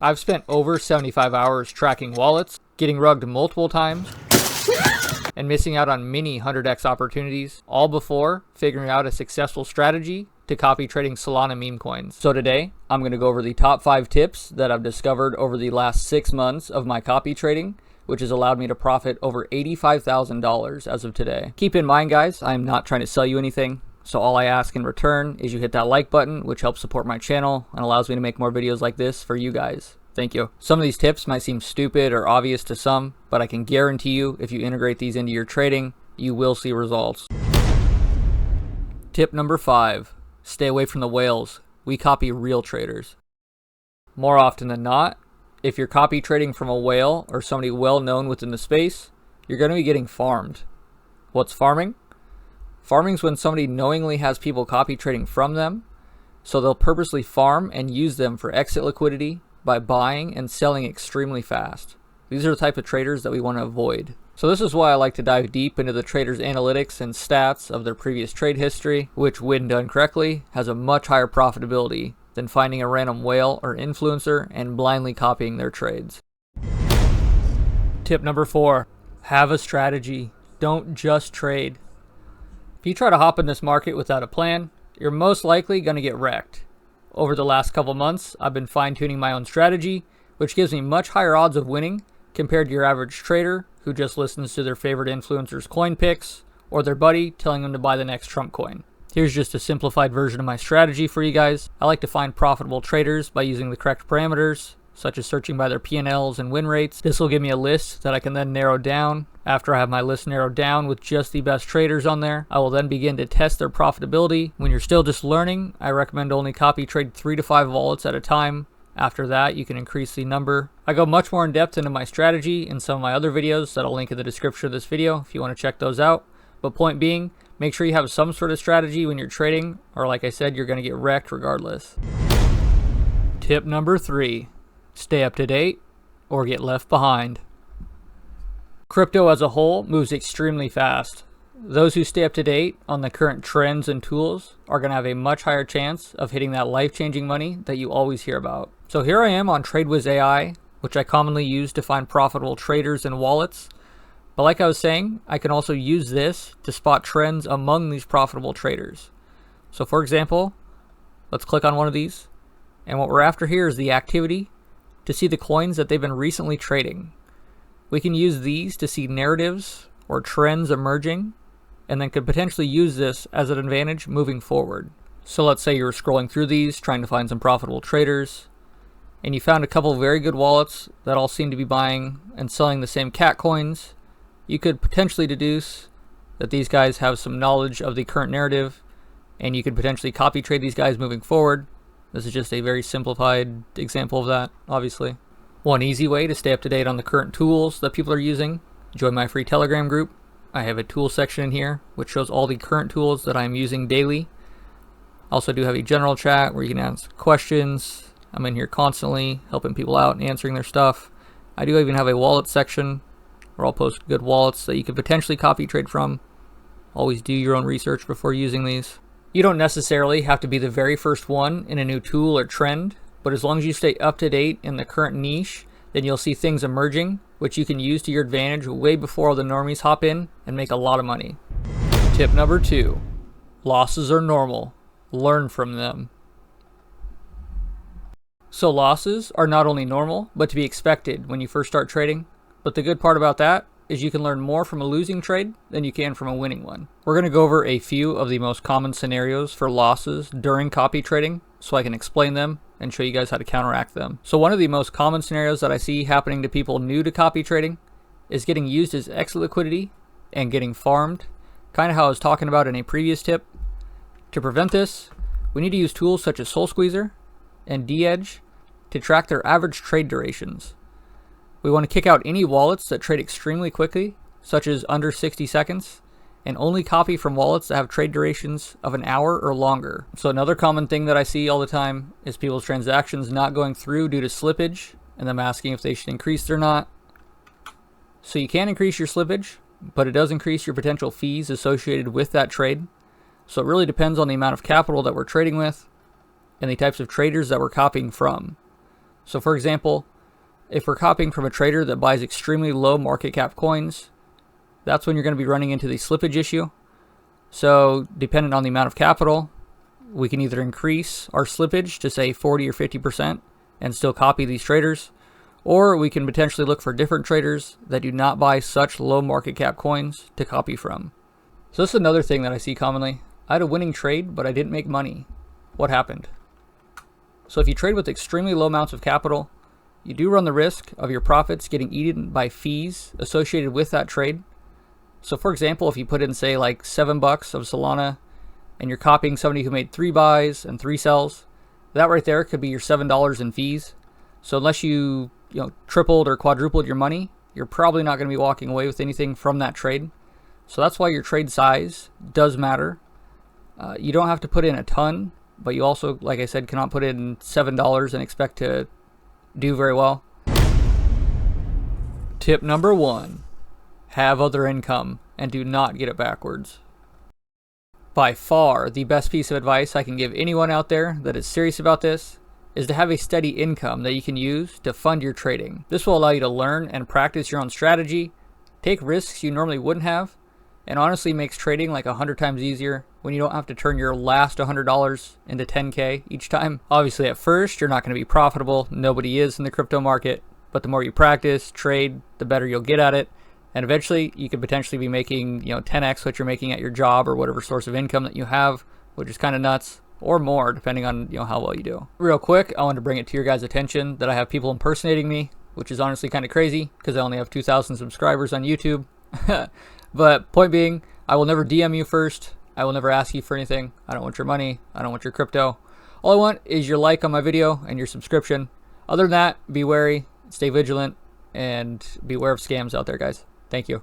I've spent over 75 hours tracking wallets, getting rugged multiple times, and missing out on many 100x opportunities, all before figuring out a successful strategy to copy trading Solana MemeCoins. So today, I'm going to go over the top 5 tips that I've discovered over the last 6 months of my copy trading, which has allowed me to profit over $85,000 as of today. Keep in mind, guys, I'm not trying to sell you anything. So all I ask in return is you hit that like button, which helps support my channel and allows me to make more videos like this for you guys. Thank you. Some of these tips might seem stupid or obvious to some, but I can guarantee you if you integrate these into your trading, you will see results. Tip number 5, stay away from the whales. We copy real traders. More often than not, if you're copy trading from a whale or somebody well known within the space, you're going to be getting farmed. What's farming? Farming is when somebody knowingly has people copy trading from them, so they'll purposely farm and use them for exit liquidity by buying and selling extremely fast. These are the type of traders that we want to avoid. So this is why I like to dive deep into the trader's analytics and stats of their previous trade history, which when done correctly has a much higher profitability than finding a random whale or influencer and blindly copying their trades. Tip number 4, have a strategy. Don't just trade. If you try to hop in this market without a plan, you're most likely going to get wrecked. Over the last couple months, I've been fine-tuning my own strategy, which gives me much higher odds of winning compared to your average trader who just listens to their favorite influencer's coin picks or their buddy telling them to buy the next Trump coin. Here's just a simplified version of my strategy for you guys. I like to find profitable traders by using the correct parameters, such as searching by their P&Ls and win rates. This will give me a list that I can then narrow down. After I have my list narrowed down with just the best traders on there, I will then begin to test their profitability. When you're still just learning, I recommend only copy trade 3 to 5 wallets at a time. After that, you can increase the number. I go much more in depth into my strategy in some of my other videos that I'll link in the description of this video if you want to check those out. But point being, make sure you have some sort of strategy when you're trading, or like I said, you're going to get wrecked regardless. Tip number 3. Stay up to date or get left behind. Crypto as a whole moves extremely fast. Those who stay up to date on the current trends and tools are going to have a much higher chance of hitting that life-changing money that you always hear about. So here I am on TradeWiz AI, which I commonly use to find profitable traders and wallets. But like I was saying, I can also use this to spot trends among these profitable traders. So for example, let's click on one of these. And what we're after here is the activity to see the coins that they've been recently trading. We can use these to see narratives or trends emerging, and then could potentially use this as an advantage moving forward. So let's say you're scrolling through these, trying to find some profitable traders, and you found a couple of very good wallets that all seem to be buying and selling the same cat coins. You could potentially deduce that these guys have some knowledge of the current narrative, and you could potentially copy trade these guys moving forward. This is just a very simplified example of that, obviously. One easy way to stay up to date on the current tools that people are using, join my free Telegram group. I have a tool section in here which shows all the current tools that I'm using daily. I also do have a general chat where you can ask questions. I'm in here constantly helping people out and answering their stuff. I do even have a wallet section where I'll post good wallets that you could potentially copy trade from. Always do your own research before using these. You don't necessarily have to be the very first one in a new tool or trend, but as long as you stay up to date in the current niche, then you'll see things emerging which you can use to your advantage way before all the normies hop in and make a lot of money. Tip number 2, losses are normal. Learn from them. So losses are not only normal, but to be expected when you first start trading. But the good part about that is you can learn more from a losing trade than you can from a winning one. We're going to go over a few of the most common scenarios for losses during copy trading so I can explain them and show you guys how to counteract them. So one of the most common scenarios that I see happening to people new to copy trading is getting used as exit liquidity and getting farmed, kind of how I was talking about in a previous tip. To prevent this, we need to use tools such as SolSqueezer and D-Edge to track their average trade durations. We want to kick out any wallets that trade extremely quickly, such as under 60 seconds, and only copy from wallets that have trade durations of an hour or longer. So another common thing that I see all the time is people's transactions not going through due to slippage, and them asking if they should increase it or not. So you can increase your slippage, but it does increase your potential fees associated with that trade. So it really depends on the amount of capital that we're trading with and the types of traders that we're copying from. So for example, if we're copying from a trader that buys extremely low market cap coins, that's when you're going to be running into the slippage issue. So depending on the amount of capital, we can either increase our slippage to say 40 or 50% and still copy these traders, or we can potentially look for different traders that do not buy such low market cap coins to copy from. So this is another thing that I see commonly. I had a winning trade, but I didn't make money. What happened? So if you trade with extremely low amounts of capital, you do run the risk of your profits getting eaten by fees associated with that trade. So for example, if you put in say like $7 of Solana and you're copying somebody who made 3 buys and 3 sells, that right there could be your $7 in fees. So unless you tripled or quadrupled your money, you're probably not going to be walking away with anything from that trade. So that's why your trade size does matter. You don't have to put in a ton, but you also, like I said, cannot put in $7 and expect to do very well. Tip number 1, have other income and do not get it backwards. By far, the best piece of advice I can give anyone out there that is serious about this is to have a steady income that you can use to fund your trading. This will allow you to learn and practice your own strategy, take risks you normally wouldn't have, and honestly makes trading like 100 times easier when you don't have to turn your last $100 into 10K each time. Obviously at first you're not going to be profitable, nobody is in the crypto market, but the more you practice, trade, the better you'll get at it. And eventually you could potentially be making 10x what you're making at your job or whatever source of income that you have, which is kind of nuts, or more depending on how well you do. Real quick, I wanted to bring it to your guys' attention that I have people impersonating me, which is honestly kind of crazy because I only have 2,000 subscribers on YouTube. But point being, I will never DM you first. I will never ask you for anything. I don't want your money. I don't want your crypto. All I want is your like on my video and your subscription. Other than that, be wary, stay vigilant, and beware of scams out there, guys. Thank you.